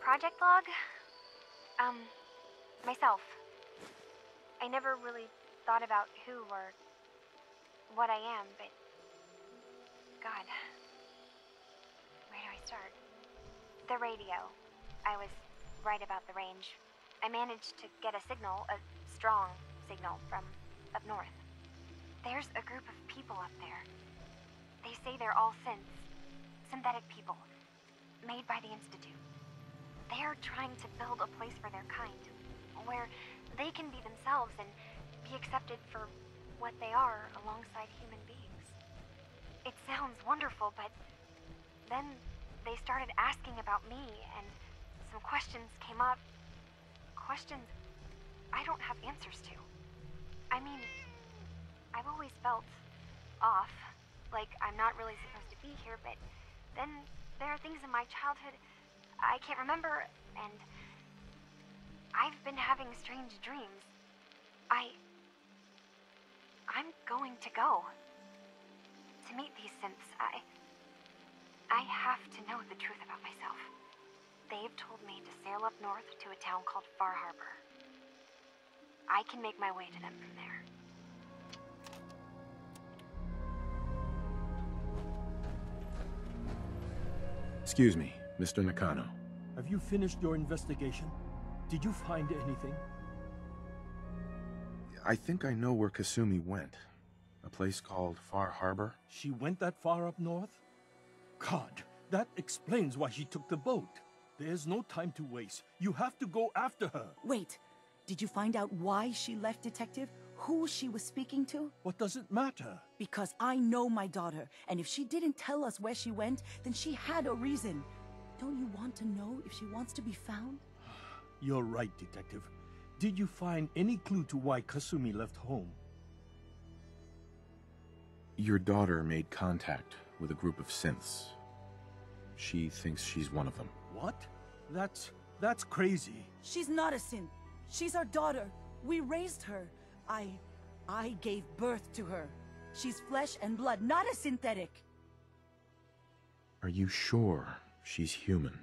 Project log? Myself. I never really thought about who or what I am, but... God. Where do I start? The radio. I was right about the range. I managed to get a signal, a strong signal, from up north. There's a group of people up there. They say they're all synthetic people, made by the Institute. They're trying to build a place for their kind, where they can be themselves and be accepted for what they are alongside human beings. It sounds wonderful, but then they started asking about me, and some questions came up. Questions I don't have answers to. I mean, I've always felt off, like I'm not really supposed to be here, but then there are things in my childhood I can't remember, and I've been having strange dreams. I'm going to go. To meet these synths, I have to know the truth about myself. They've told me to sail up north to a town called Far Harbor. I can make my way to them from there. Excuse me, Mr. Nakano. Have you finished your investigation? Did you find anything? I think I know where Kasumi went. A place called Far Harbor. She went that far up north? God, that explains why she took the boat. There's no time to waste. You have to go after her. Wait, did you find out why she left, Detective? Who she was speaking to? What does it matter? Because I know my daughter, and if she didn't tell us where she went, then she had a reason. Don't you want to know if she wants to be found? You're right, Detective. Did you find any clue to why Kasumi left home? Your daughter made contact with a group of synths. She thinks she's one of them. What? That's crazy. She's not a synth. She's our daughter. We raised her. I gave birth to her. She's flesh and blood, not a synthetic. Are you sure she's human,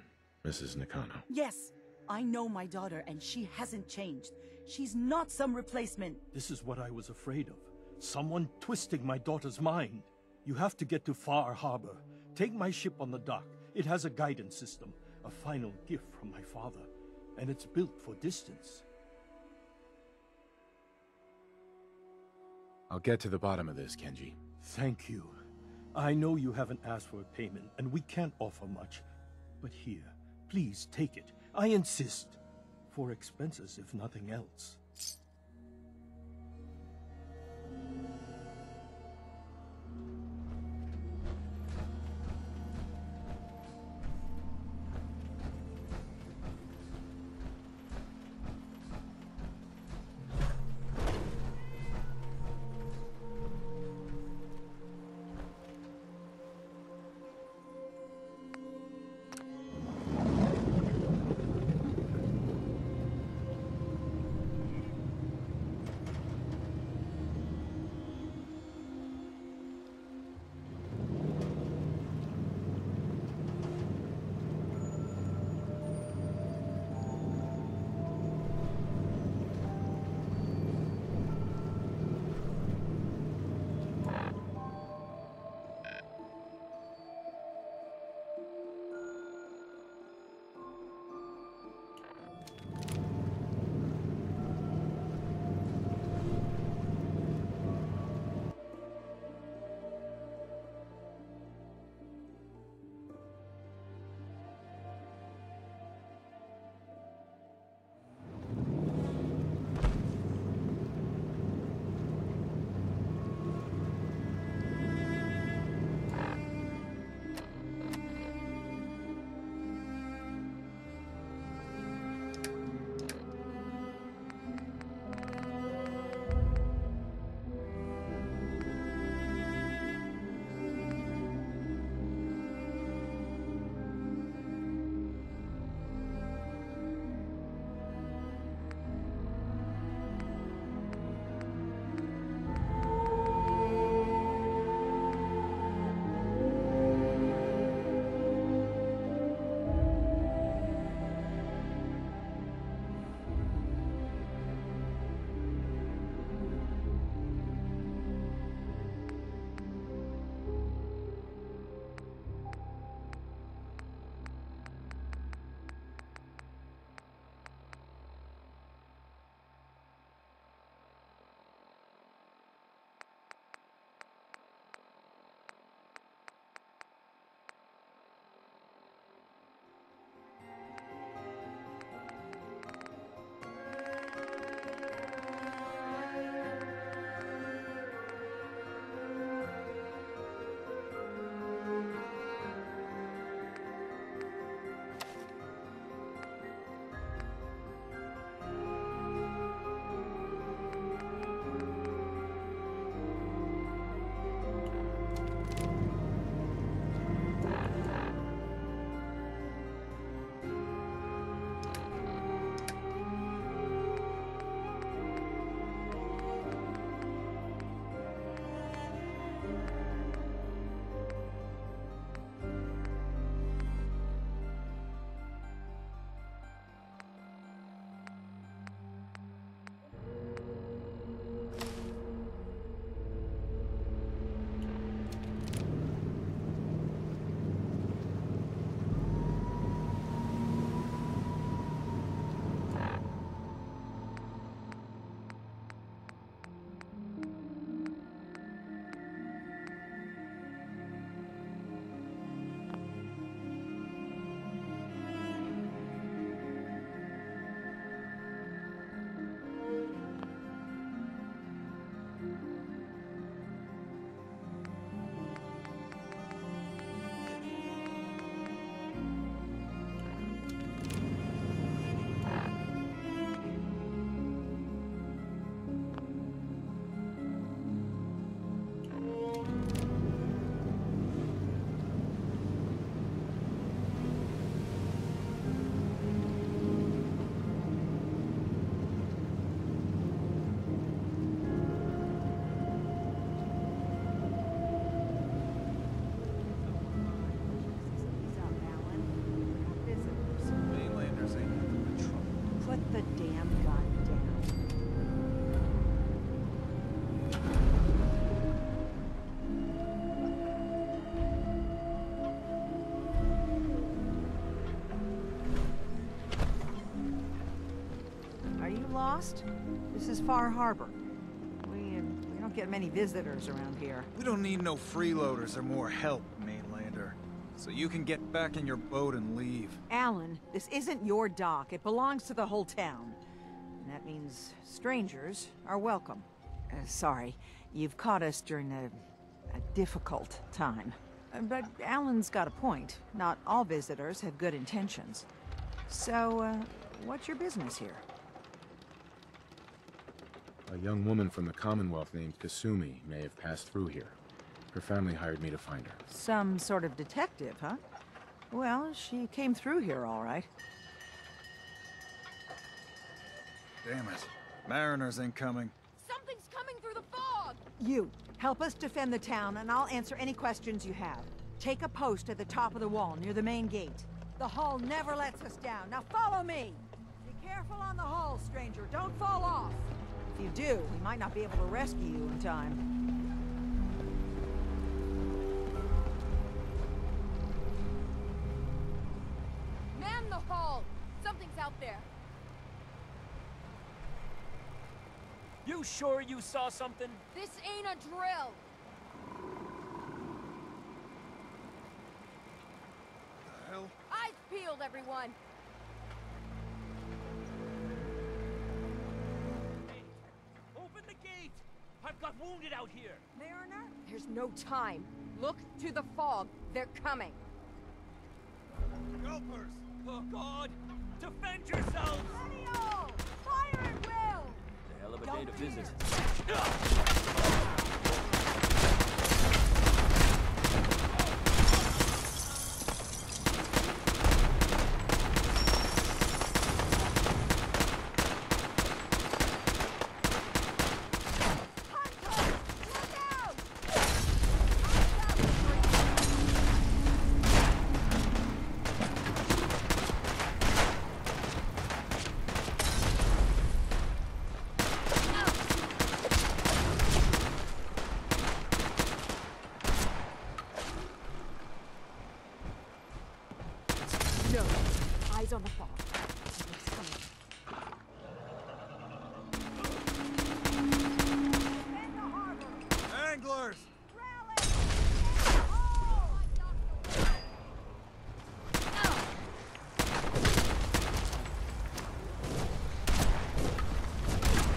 Mrs. Nakano? Yes, I know my daughter, and she hasn't changed. She's not some replacement. This is what I was afraid of. Someone twisting my daughter's mind. You have to get to Far Harbor. Take my ship on the dock. It has a guidance system, a final gift from my father, and it's built for distance. I'll get to the bottom of this, Kenji. Thank you. I know you haven't asked for a payment, and we can't offer much. But here, please take it. I insist. For expenses, if nothing else. the damn gun down. Are you lost? This is Far Harbor. We don't get many visitors around here. We don't need no freeloaders or more help, mainlander. So you can get back in your boat and leave. Alan, this isn't your dock. It belongs to the whole town. And that means strangers are welcome. Sorry, you've caught us during a difficult time. But Alan's got a point. Not all visitors have good intentions. So, what's your business here? A young woman from the Commonwealth named Kasumi may have passed through here. Her family hired me to find her. Some sort of detective, huh? Well, she came through here all right. Damn it. Mariners incoming. Something's coming through the fog! You, help us defend the town, and I'll answer any questions you have. Take a post at the top of the wall, near the main gate. The hull never lets us down. Now follow me! Be careful on the hull, stranger. Don't fall off! If you do, we might not be able to rescue you in time. Man the hull! Something's out there. You sure you saw something? This ain't a drill! The hell? Eyes peeled, everyone! Open the gate! I've got wounded out here! Mariner? There's no time. Look to the fog. They're coming. Gulpers! Oh, God! Defend yourselves! Ready all! Fire at will! The hell of a Don't day to fear. visit. No. Eyes on the fog. Something's coming. Defend the harbor! Anglers! Rally! Oh!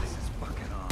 This is fucking on.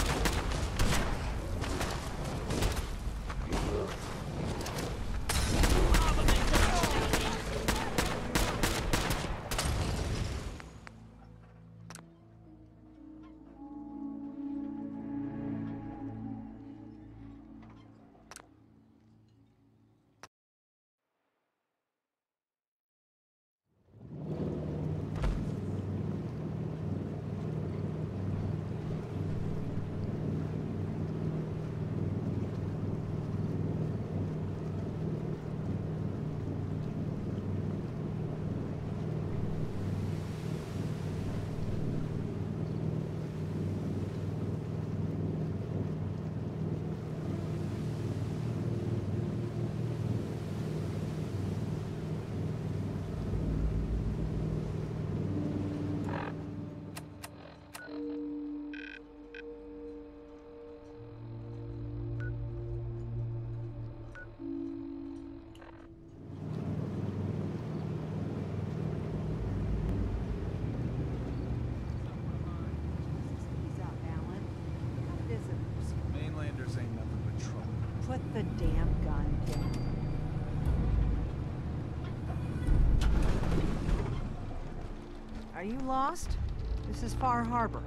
Ease up, Alan. We got visitors. Mainlanders ain't nothing but trouble. Put the damn gun down. Are you lost? This is Far Harbor.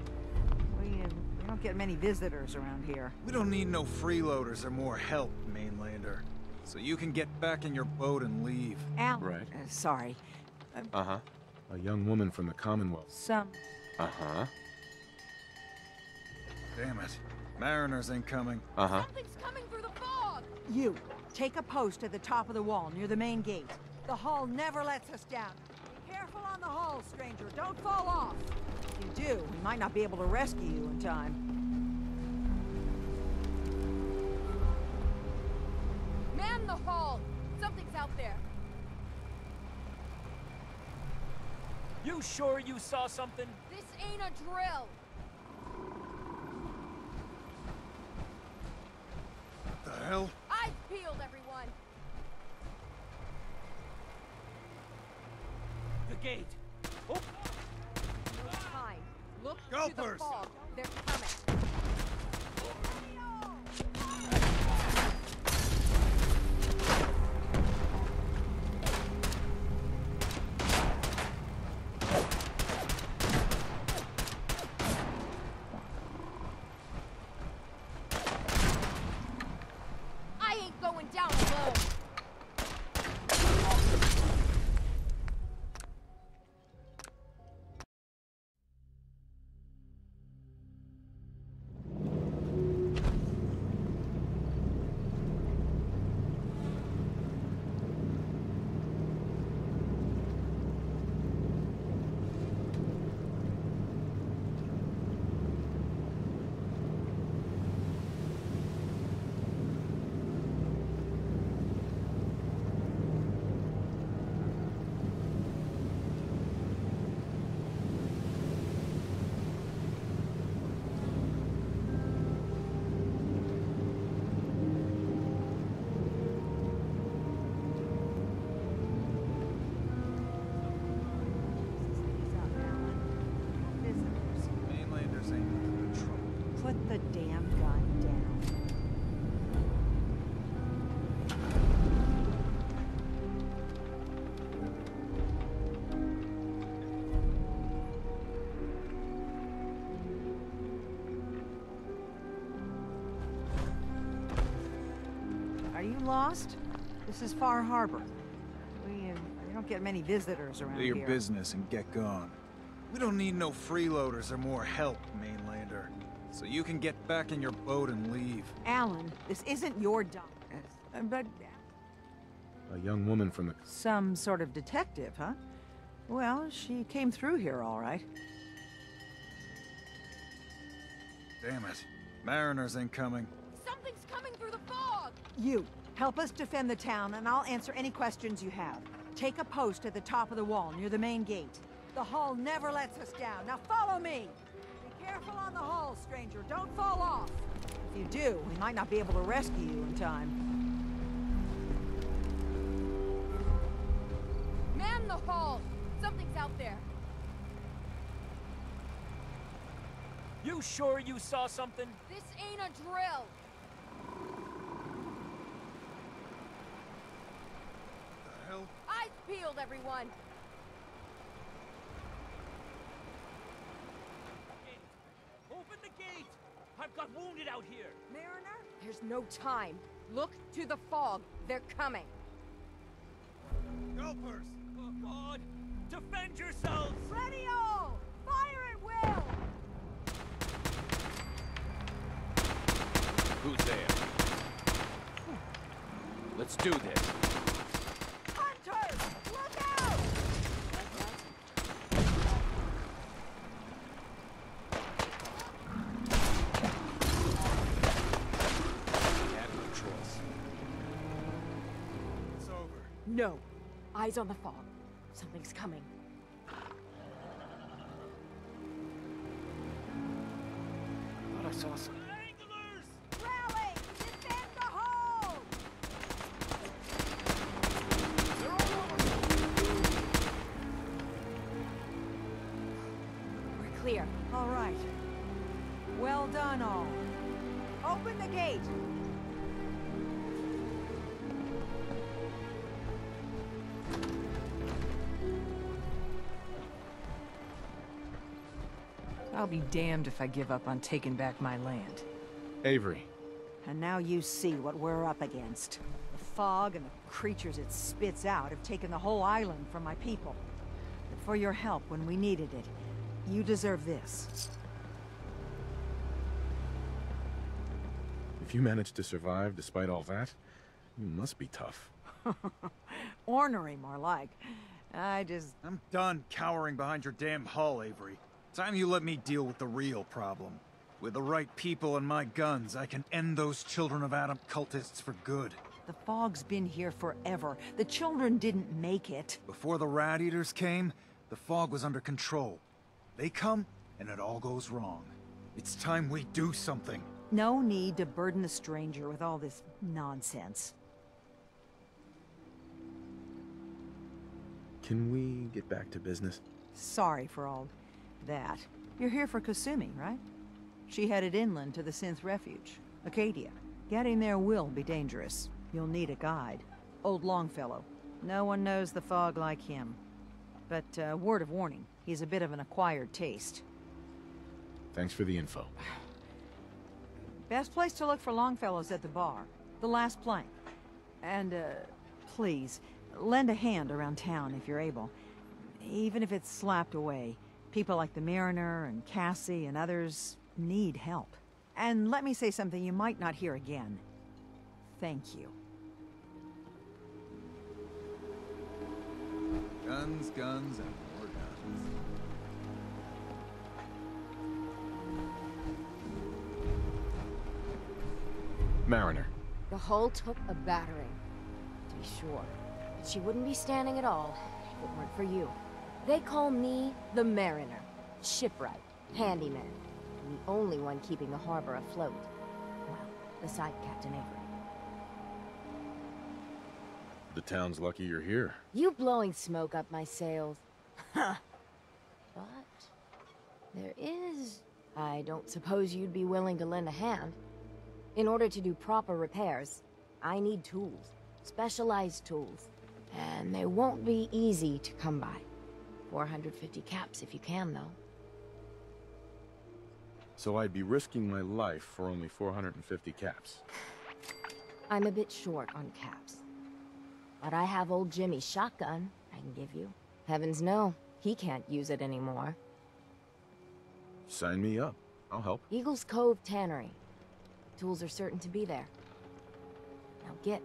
We don't get many visitors around here. We don't need no freeloaders or more help, mainlander. So you can get back in your boat and leave. Alan. Right. Sorry. Uh-huh. A young woman from the Commonwealth. Some... Uh-huh. Damn it. Mariners incoming. Uh-huh. Something's coming through the fog! You, take a post at the top of the wall, near the main gate. The hull never lets us down. Be Careful on the hull, stranger. Don't fall off. If you do, we might not be able to rescue you in time. Man the hull! Something's out there. You sure you saw something? This ain't a drill. The hell? Eyes peeled, everyone. The gate. Oh. No time. Look Go to the first. fog. They're coming. I ain't going down alone. Visitors. Mainlanders ain't nothing but trouble. Put the damn gun down. Are you lost? This is Far Harbor. We don't get many visitors around Do your here. business and get gone. We don't need no freeloaders or more help, Mainlander. So you can get back in your boat and leave. Alan, this isn't your dock. But A young woman from the... some sort of detective, huh? Well, she came through here all right. Damn it. Mariners ain't coming. Something's coming through the fog. You, help us defend the town, and I'll answer any questions you have. Take a post at the top of the wall, near the main gate. The hull never lets us down. Now follow me! Be careful on the hull, stranger. Don't fall off. If you do, we might not be able to rescue you in time. Man the hull! Something's out there. You sure you saw something? This ain't a drill. The hell? Eyes peeled, everyone. Gate. Open the gate! I've got wounded out here. Mariner? There's no time. Look to the fog. They're coming. Gulpers! Oh, God! Defend yourselves! Ready all! Fire at will! Who's there? Let's do this. Hunters! Look out! We have no choice. It's over. No. Eyes on the fog. Something's coming. Thought I saw some. Anglers! Rally! Defend the hull! They're all over. We're clear. All right. Well done, all. Open the gate! I'll be damned if I give up on taking back my land. Avery. And now you see what we're up against. The fog and the creatures it spits out have taken the whole island from my people. But for your help when we needed it, you deserve this. If you managed to survive despite all that, you must be tough. Ornery, more like. I'm done cowering behind your damn hull, Avery. Time you let me deal with the real problem. With the right people and my guns, I can end those Children of Adam cultists for good. The fog's been here forever. The children didn't make it. Before the Rat Eaters came, the fog was under control. They come, and it all goes wrong. It's time we do something. No need to burden the stranger with all this nonsense. Can we get back to business? Sorry for all that. You're here for Kasumi, right? She headed inland to the Synth Refuge, Acadia. Getting there will be dangerous. You'll need a guide. Old Longfellow. No one knows the fog like him. But, word of warning, he's a bit of an acquired taste. Thanks for the info. Best place to look for Longfellow's at the bar. The last plank. And, please, lend a hand around town if you're able. Even if it's slapped away. People like the Mariner and Cassie and others need help. And let me say something you might not hear again. Thank you. Guns, guns, and more guns. Mariner. The hull took a battering, to be sure. But she wouldn't be standing at all if it weren't for you. They call me the Mariner. Shipwright, handyman, and the only one keeping the harbor afloat. Well, beside Captain Avery. The town's lucky you're here. You blowing smoke up my sails. Huh. But there is... I don't suppose you'd be willing to lend a hand. In order to do proper repairs, I need tools. Specialized tools. And they won't be easy to come by. 450 caps if you can, though. So I'd be risking my life for only 450 caps. I'm a bit short on caps. But I have old Jimmy's shotgun I can give you. Heavens no, he can't use it anymore. Sign me up. I'll help. Eagles Cove Tannery. Tools are certain to be there. Now get.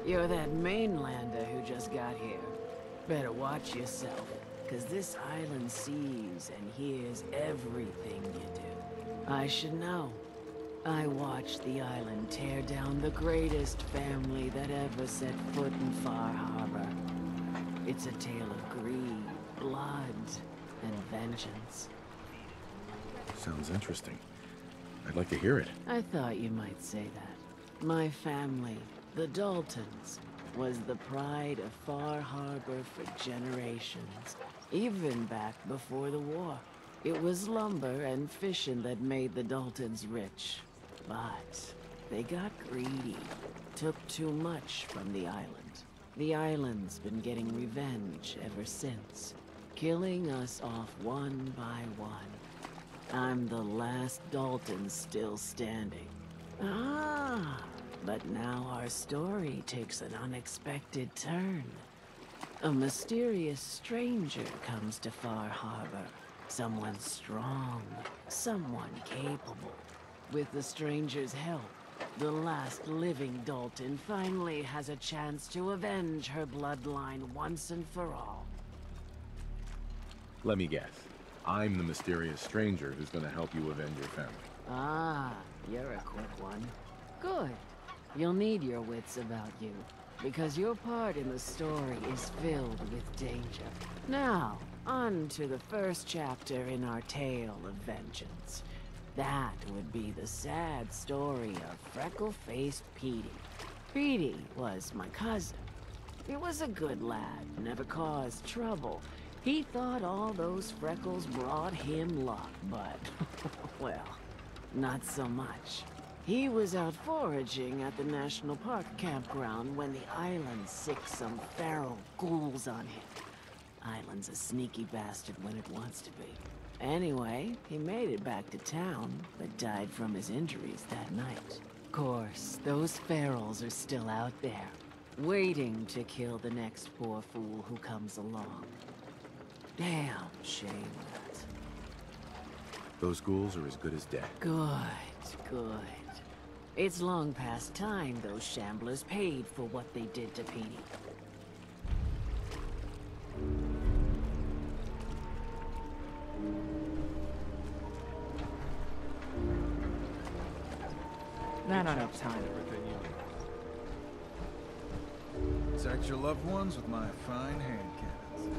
You're that mainlander who just got here. Better watch yourself, cause this island sees and hears everything you do. I should know. I watched the island tear down the greatest family that ever set foot in Far Harbor. It's a tale of greed, blood, and vengeance. Sounds interesting. I'd like to hear it. I thought you might say that. My family, the Daltons, was the pride of Far Harbor for generations, even back before the war. It was lumber and fishing that made the Daltons rich. But they got greedy, took too much from the island. The island's been getting revenge ever since, killing us off one by one. I'm the last Dalton still standing. Ah, but now our story takes an unexpected turn. A mysterious stranger comes to Far Harbor. Someone strong, someone capable. With the stranger's help, the last living Dalton finally has a chance to avenge her bloodline once and for all. Let me guess. I'm the mysterious stranger who's gonna help you avenge your family. Ah, you're a quick one. Good. You'll need your wits about you, because your part in the story is filled with danger. Now, on to the first chapter in our tale of vengeance. That would be the sad story of freckle-faced Petey. Petey was my cousin. He was a good lad, never caused trouble. He thought all those freckles brought him luck, but, well, not so much. He was out foraging at the National Park campground when the island sicked some feral ghouls on him. Island's a sneaky bastard when it wants to be. Anyway, he made it back to town, but died from his injuries that night. Of course, those ferals are still out there, waiting to kill the next poor fool who comes along. Damn shame that. Those ghouls are as good as dead. Good, good. It's long past time those shamblers paid for what they did to Petey. Not enough time. Protect your loved ones with my fine hand cannons.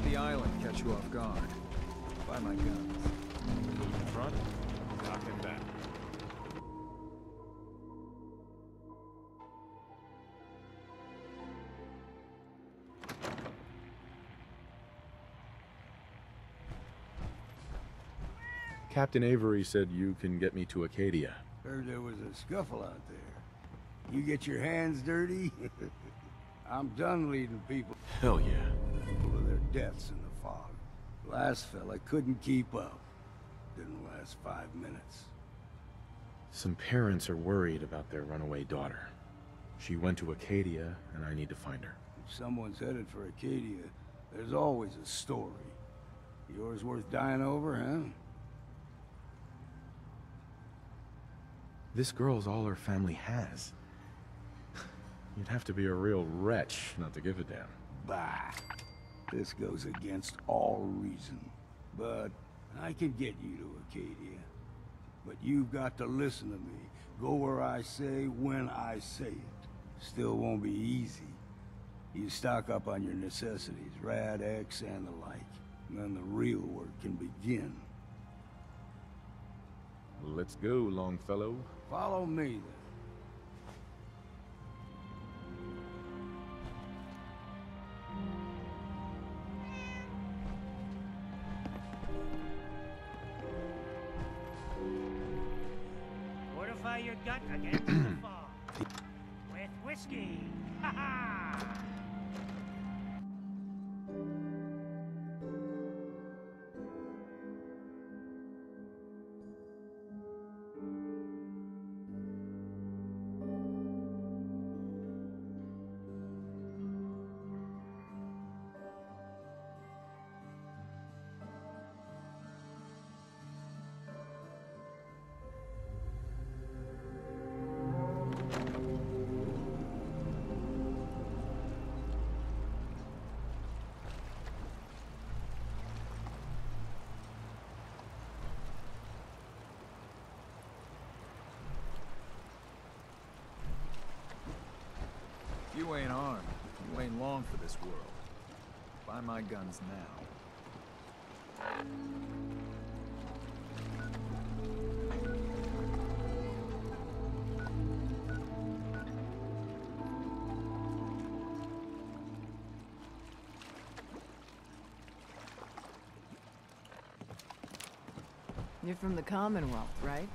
The island catch you off guard. By my guns. Move in front, knock him back. Captain Avery said you can get me to Acadia. Heard there was a scuffle out there. You get your hands dirty? I'm done leading people Hell yeah. to their deaths in the fog. Last fella couldn't keep up. Didn't last 5 minutes. Some parents are worried about their runaway daughter. She went to Acadia, and I need to find her. If someone's headed for Acadia, there's always a story. Yours worth dying over, huh? This girl's all her family has. You'd have to be a real wretch not to give a damn. Bah. This goes against all reason. But I can get you to Acadia. But you've got to listen to me. Go where I say, when I say it. Still won't be easy. You stock up on your necessities, Rad, X, and the like. And then the real work can begin. Let's go, Longfellow. Follow me, then. Fortify your gut against the fog. With whiskey. Ha ha! You ain't armed. You ain't long for this world. Buy my guns now. You're from the Commonwealth, right?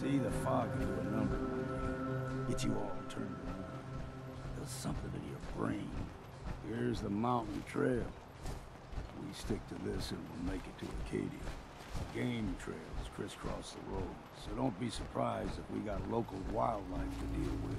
See, the fog can do a number on you. Get you all turned around. Does something in your brain. Here's the mountain trail. We stick to this and we'll make it to Acadia. Game trails crisscross the road, so don't be surprised if we got local wildlife to deal with.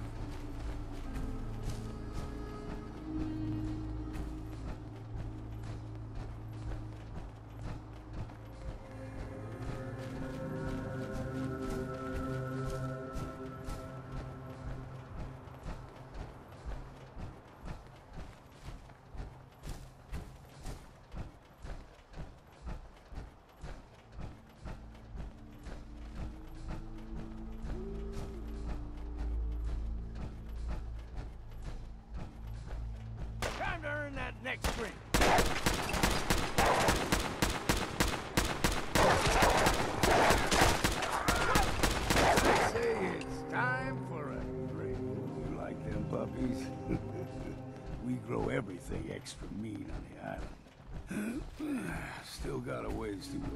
Time to earn that next drink. I say it's time for a drink. You like them puppies? We grow everything extra mean on the island. Still got a ways to go.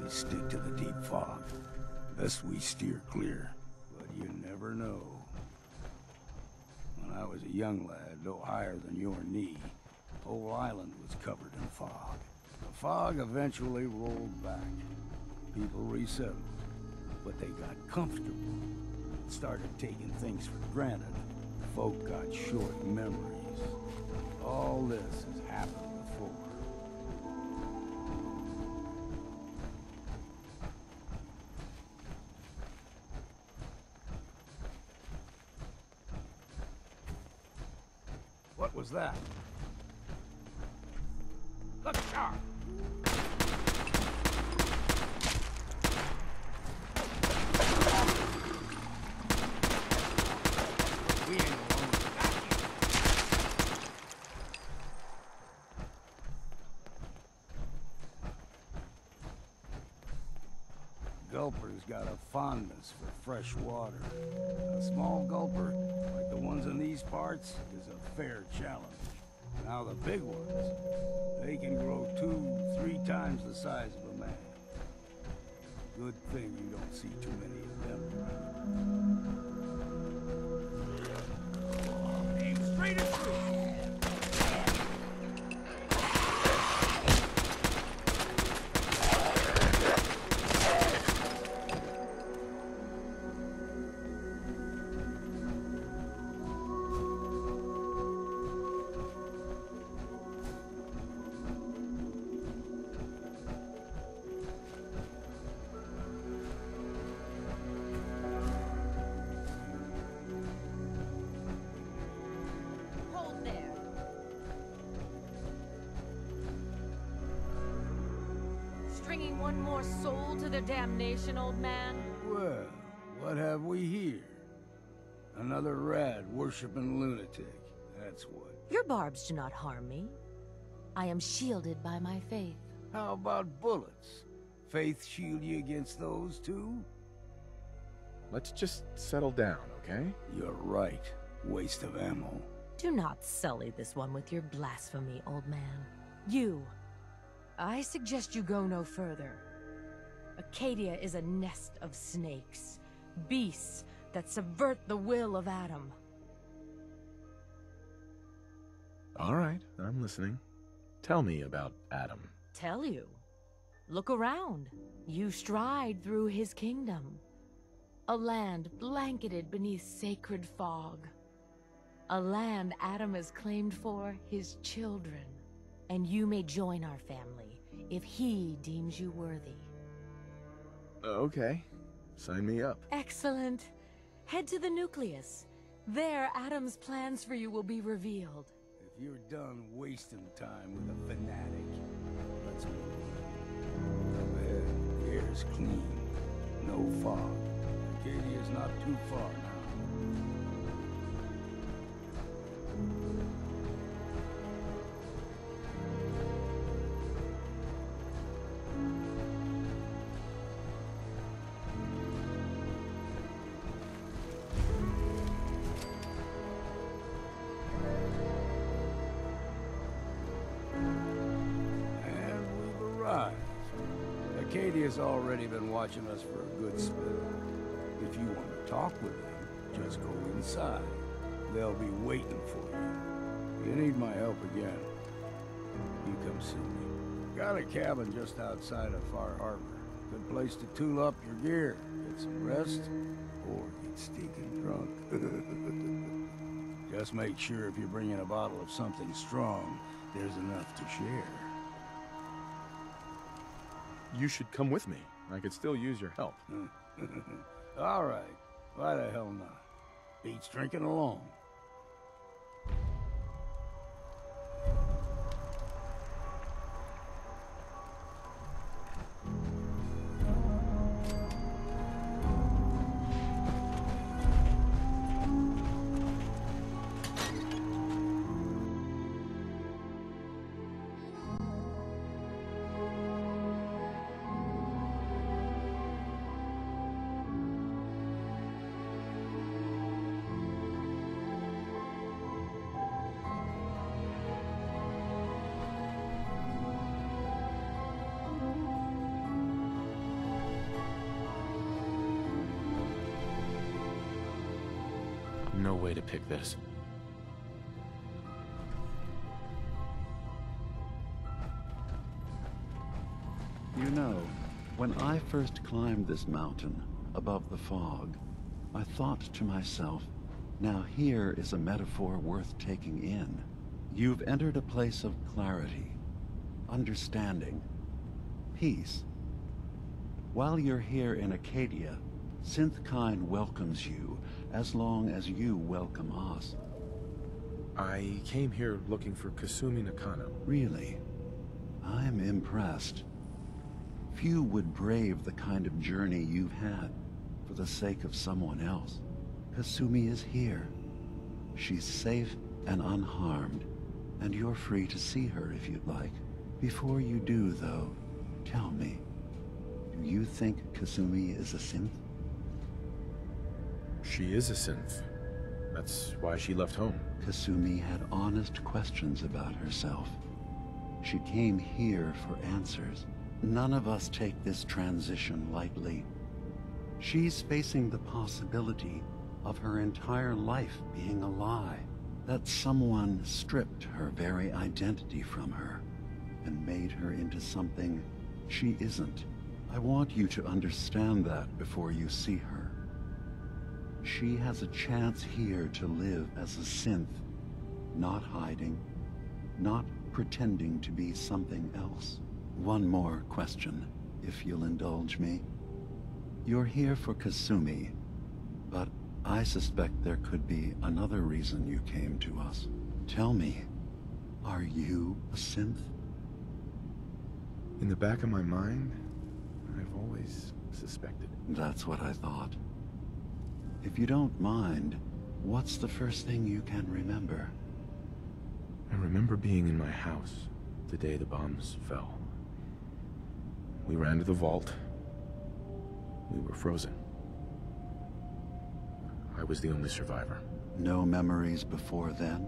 Stick to the deep fog. Best we steer clear, but you never know. When I was a young lad, no higher than your knee, the whole island was covered in fog. The fog eventually rolled back. People resettled, but they got comfortable. Started taking things for granted. Folk got short memories. All this has happened before. What was that? Look sharp! We ain't alone. Gulper's got a fondness for fresh water. A small gulper, like the ones in these parts, is a fair challenge. Now the big ones, they can grow 2-3 times the size of a man. Good thing you don't see too many of them around. Aim straight and through. Bringing one more soul to their damnation, old man? Well, what have we here? Another rad-worshipping lunatic, that's what. Your barbs do not harm me. I am shielded by my faith. How about bullets? Faith shield you against those, too? Let's just settle down, okay? You're right. Waste of ammo. Do not sully this one with your blasphemy, old man. You. I suggest you go no further. Acadia is a nest of snakes. Beasts that subvert the will of Adam. All right, I'm listening. Tell me about Adam. Tell you? Look around. You stride through his kingdom. A land blanketed beneath sacred fog. A land Adam has claimed for his children. And you may join our family if he deems you worthy. Okay. Sign me up. Excellent. Head to the nucleus. There, Adam's plans for you will be revealed. If you're done wasting time with a fanatic, let's move. Up ahead, the air's clean. No fog. Acadia's not too far now. Acadia's already been watching us for a good spell. If you want to talk with them, just go inside. They'll be waiting for you. If you need my help again, you come see me. Got a cabin just outside of Far Harbor. Good place to tool up your gear, get some rest, or get stinking drunk. Just make sure if you're bringing a bottle of something strong, there's enough to share. You should come with me. I could still use your help. All right. Why the hell not? Beats drinking alone. No way to pick this. You know, when I first climbed this mountain above the fog, I thought to myself, now here is a metaphor worth taking in. You've entered a place of clarity, understanding, peace. While you're here in Acadia, Synthkind welcomes you as long as you welcome us. I came here looking for Kasumi Nakano. Really? I'm impressed. Few would brave the kind of journey you've had for the sake of someone else. Kasumi is here. She's safe and unharmed, and you're free to see her if you'd like. Before you do, though, tell me, do you think Kasumi is a synth? She is a synth. That's why she left home. Kasumi had honest questions about herself. She came here for answers. None of us take this transition lightly. She's facing the possibility of her entire life being a lie. That someone stripped her very identity from her and made her into something she isn't. I want you to understand that before you see her. She has a chance here to live as a synth, not hiding, not pretending to be something else. One more question, if you'll indulge me. You're here for Kasumi, but I suspect there could be another reason you came to us. Tell me, are you a synth? In the back of my mind, I've always suspected. That's what I thought. If you don't mind, what's the first thing you can remember? I remember being in my house the day the bombs fell. We ran to the vault. We were frozen. I was the only survivor. No memories before then?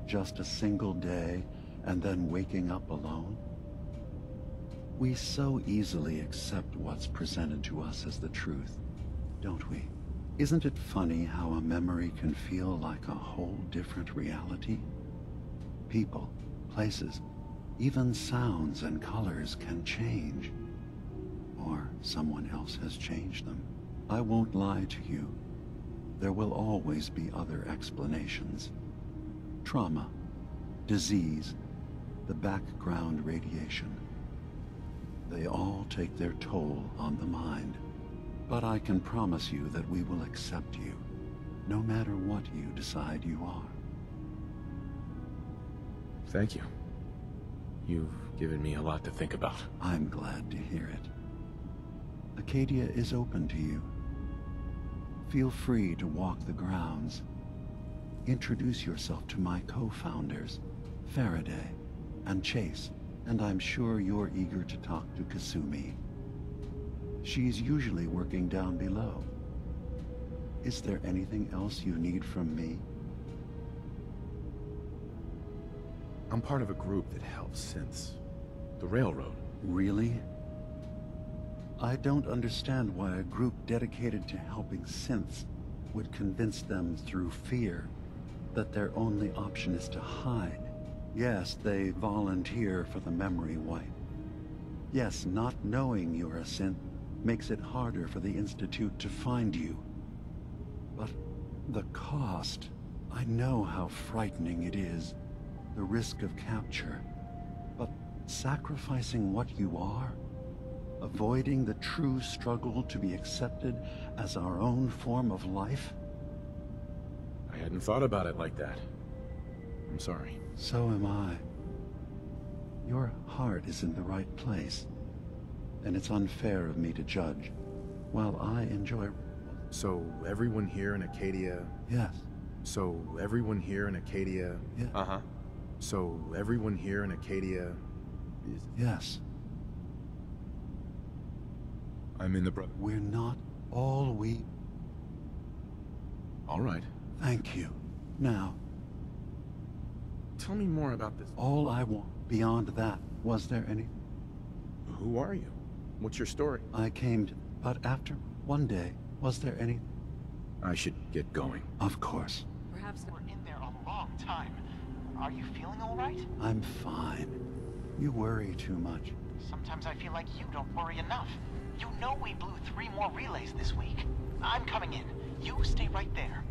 Just a single day, and then waking up alone? We so easily accept what's presented to us as the truth, don't we? Isn't it funny how a memory can feel like a whole different reality? People, places, even sounds and colors can change. Or someone else has changed them. I won't lie to you. There will always be other explanations. Trauma, disease, the background radiation. They all take their toll on the mind. But I can promise you that we will accept you, no matter what you decide you are. Thank you. You've given me a lot to think about. I'm glad to hear it. Acadia is open to you. Feel free to walk the grounds. Introduce yourself to my co-founders, Faraday and Chase, and I'm sure you're eager to talk to Kasumi. She's usually working down below. Is there anything else you need from me? I'm part of a group that helps synths. The Railroad. Really? I don't understand why a group dedicated to helping synths would convince them through fear that their only option is to hide. Yes, they volunteer for the memory wipe. Yes, not knowing you're a synth makes it harder for the Institute to find you. But the cost, I know how frightening it is, the risk of capture. But sacrificing what you are, avoiding the true struggle to be accepted as our own form of life? I hadn't thought about it like that. I'm sorry. So am I. Your heart is in the right place, and it's unfair of me to judge. While I enjoy... So everyone here in Acadia... Yes. So everyone here in Acadia... Yeah. Uh-huh. So everyone here in Acadia... is... Yes. I'm in the We're not all we... All right. Thank you. Now... Tell me more about this. All I want beyond that, was there any... Who are you? What's your story? I came to... But after one day, was there any... I should get going. Of course. Perhaps we're in there a long time. Are you feeling all right? I'm fine. You worry too much. Sometimes I feel like you don't worry enough. You know we blew 3 more relays this week. I'm coming in. You stay right there.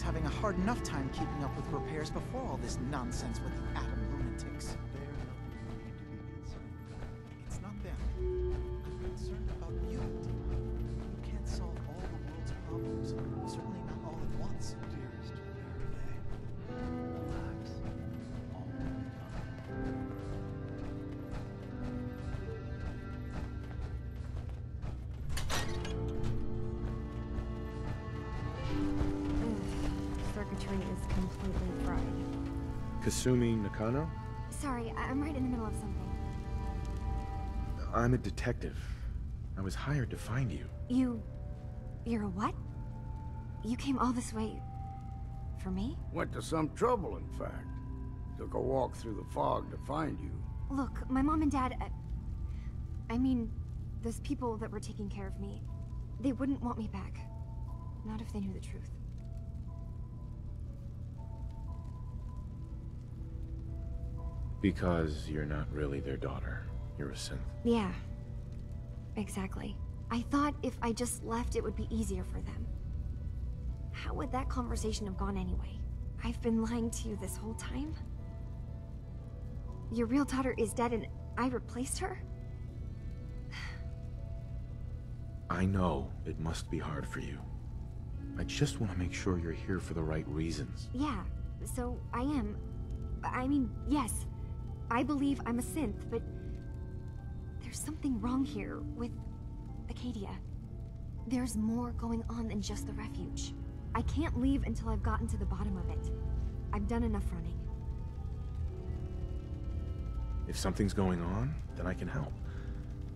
Having a hard enough time keeping up with repairs before all this nonsense with the Atom lunatics. It's not them. I'm concerned about you. You can't solve all the world's problems, certainly not all at once. Dearest Faraday, relax. All will be fine. Circuitry is completely fried. Kasumi Nakano? Sorry, I'm right in the middle of something. I'm a detective. I was hired to find you. You're a what? You came all this way... for me? Went to some trouble, in fact. Took a walk through the fog to find you. Look, my mom and dad... I mean, those people that were taking care of me, they wouldn't want me back. Not if they knew the truth. Because you're not really their daughter. You're a synth. Yeah. Exactly. I thought if I just left, it would be easier for them. How would that conversation have gone anyway? I've been lying to you this whole time? Your real daughter is dead and I replaced her? I know it must be hard for you. I just want to make sure you're here for the right reasons. Yeah, so I am. I mean, yes. I believe I'm a synth, but... there's something wrong here with... Acadia. There's more going on than just the refuge. I can't leave until I've gotten to the bottom of it. I've done enough running. If something's going on, then I can help.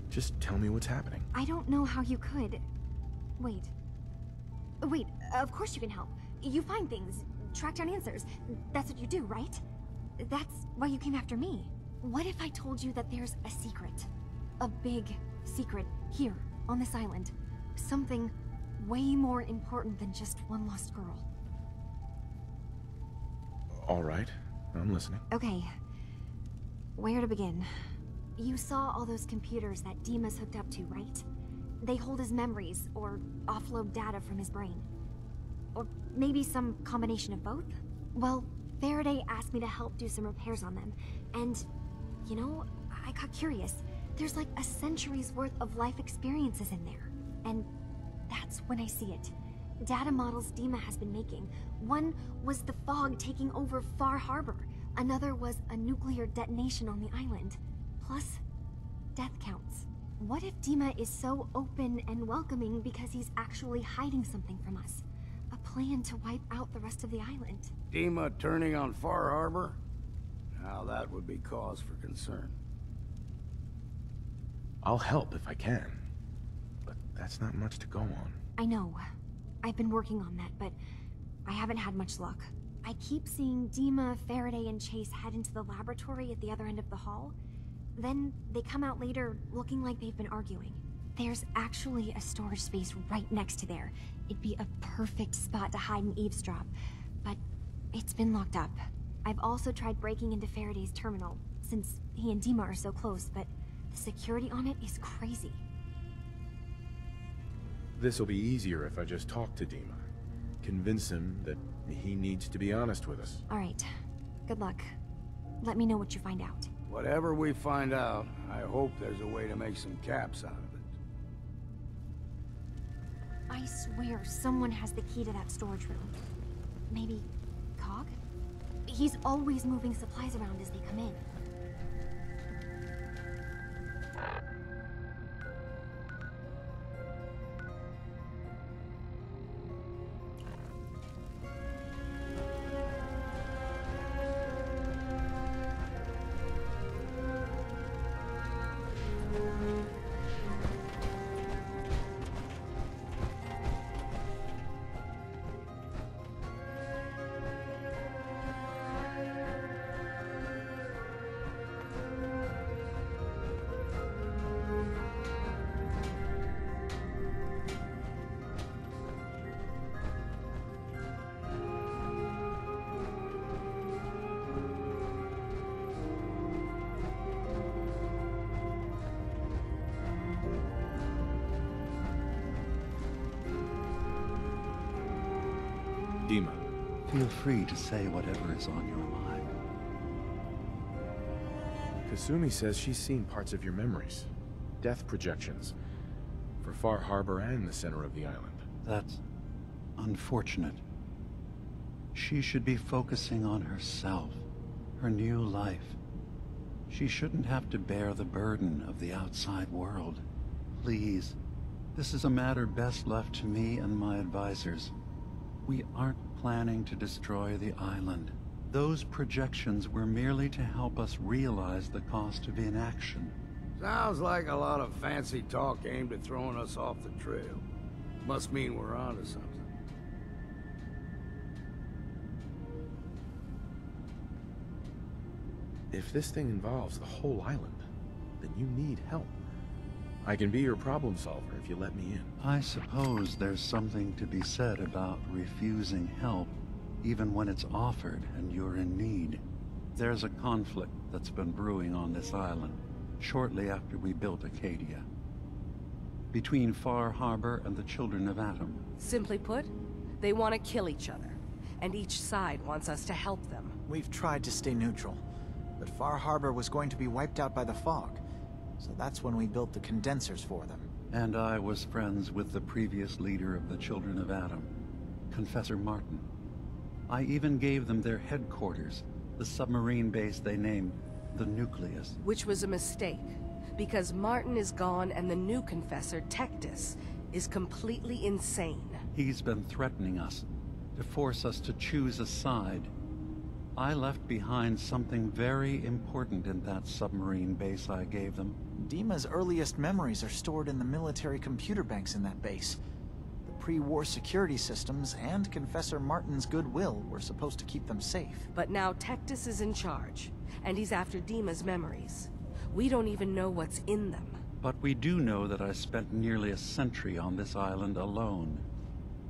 Just tell me what's happening. I don't know how you could... Wait. Wait, of course you can help. You find things, track down answers. That's what you do, right? That's why you came after me. What if I told you that there's a secret? A big secret here, on this island. Something way more important than just one lost girl. All right, I'm listening. Okay. Where to begin? You saw all those computers that Dima's hooked up to, right? They hold his memories, or offload data from his brain. Or maybe some combination of both? Well, Faraday asked me to help do some repairs on them, and You know, I got curious. There's like a century's worth of life experiences in there. And that's when I see it. Data models Dima has been making. One was the fog taking over Far Harbor. Another was a nuclear detonation on the island. Plus, death counts. What if Dima is so open and welcoming because he's actually hiding something from us? A plan to wipe out the rest of the island. Dima turning on Far Harbor? Now that would be cause for concern. I'll help if I can, but that's not much to go on. I know. I've been working on that, but I haven't had much luck. I keep seeing Dima, Faraday, and Chase head into the laboratory at the other end of the hall. Then they come out later looking like they've been arguing. There's actually a storage space right next to there. It'd be a perfect spot to hide and eavesdrop, but it's been locked up. I've also tried breaking into Faraday's terminal, since he and Dima are so close, but the security on it is crazy. This'll be easier if I just talk to Dima. Convince him that he needs to be honest with us. All right. Good luck. Let me know what you find out. Whatever we find out, I hope there's a way to make some caps out of it. I swear someone has the key to that storage room. Maybe Cog? He's always moving supplies around as they come in. Dima. Feel free to say whatever is on your mind. Kasumi says she's seen parts of your memories. Death projections. For Far Harbor and the center of the island. That's unfortunate. She should be focusing on herself, her new life. She shouldn't have to bear the burden of the outside world. Please, this is a matter best left to me and my advisors. We aren't planning to destroy the island. Those projections were merely to help us realize the cost of inaction. Sounds like a lot of fancy talk aimed at throwing us off the trail. Must mean we're onto something. If this thing involves the whole island, then you need help. I can be your problem solver if you let me in. I suppose there's something to be said about refusing help, even when it's offered and you're in need. There's a conflict that's been brewing on this island, shortly after we built Acadia. Between Far Harbor and the Children of Atom. Simply put, they want to kill each other, and each side wants us to help them. We've tried to stay neutral, but Far Harbor was going to be wiped out by the fog. So that's when we built the condensers for them. And I was friends with the previous leader of the Children of Atom, Confessor Martin. I even gave them their headquarters, the submarine base they named the Nucleus. Which was a mistake, because Martin is gone and the new Confessor, Tectus, is completely insane. He's been threatening us, to force us to choose a side. I left behind something very important in that submarine base I gave them. Dima's earliest memories are stored in the military computer banks in that base. The pre-war security systems and Confessor Martin's goodwill were supposed to keep them safe. But now Tectus is in charge, and he's after Dima's memories. We don't even know what's in them. But we do know that I spent nearly a century on this island alone.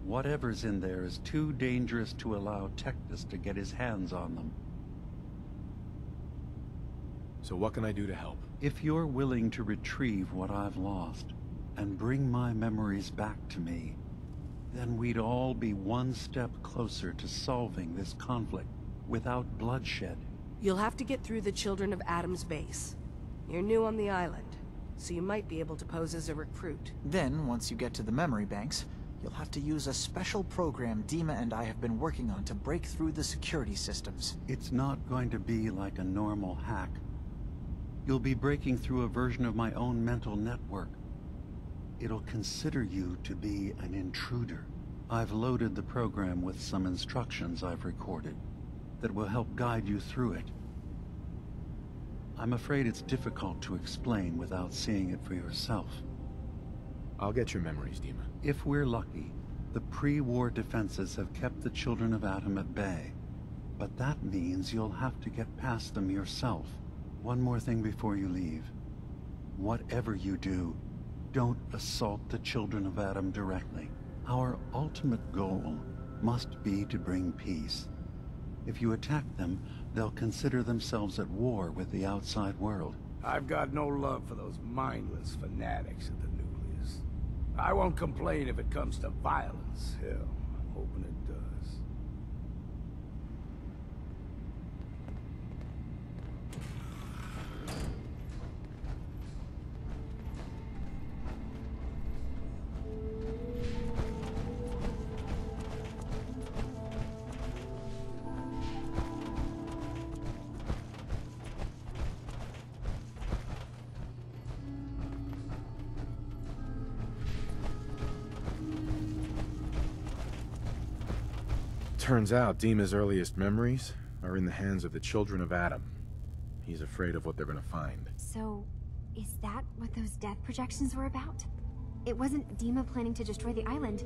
Whatever's in there is too dangerous to allow Tectus to get his hands on them. So what can I do to help? If you're willing to retrieve what I've lost, and bring my memories back to me, then we'd all be one step closer to solving this conflict without bloodshed. You'll have to get through the Children of Adam's base. You're new on the island, so you might be able to pose as a recruit. Then, once you get to the memory banks, you'll have to use a special program Dima and I have been working on to break through the security systems. It's not going to be like a normal hack. You'll be breaking through a version of my own mental network. It'll consider you to be an intruder. I've loaded the program with some instructions I've recorded that will help guide you through it. I'm afraid it's difficult to explain without seeing it for yourself. I'll get your memories, Dima. If we're lucky, the pre-war defenses have kept the Children of Adam at bay. But that means you'll have to get past them yourself. One more thing before you leave. Whatever you do, don't assault the Children of Adam directly. Our ultimate goal must be to bring peace. If you attack them, they'll consider themselves at war with the outside world. I've got no love for those mindless fanatics at the Nucleus. I won't complain if it comes to violence. Hell, I'm hoping it does. Turns out Dima's earliest memories are in the hands of the Children of Adam. He's afraid of what they're gonna find. So, is that what those death projections were about? It wasn't Dima planning to destroy the island.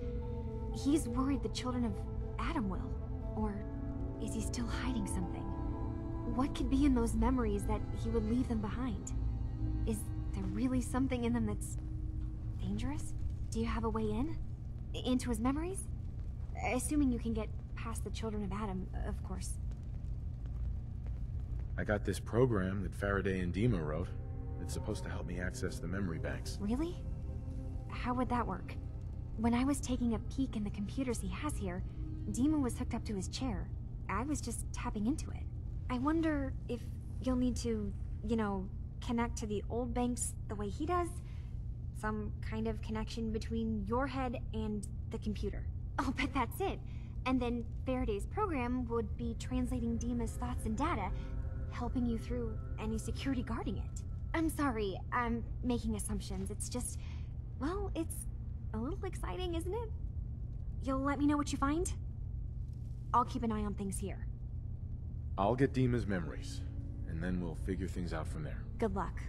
He's worried the Children of Adam will. Or is he still hiding something? What could be in those memories that he would leave them behind? Is there really something in them that's dangerous? Do you have a way in? Into his memories? Assuming you can get past the Children of Adam, of course. I got this program that Faraday and Dima wrote. It's supposed to help me access the memory banks. Really? How would that work? When I was taking a peek in the computers he has here, Dima was hooked up to his chair. I was just tapping into it. I wonder if you'll need to, you know, connect to the old banks the way he does? Some kind of connection between your head and the computer. Oh, but that's it. And then Faraday's program would be translating Dima's thoughts and data, helping you through any security guarding it. I'm sorry, I'm making assumptions. It's just, well, it's a little exciting, isn't it? You'll let me know what you find? I'll keep an eye on things here. I'll get Dima's memories, and then we'll figure things out from there. Good luck.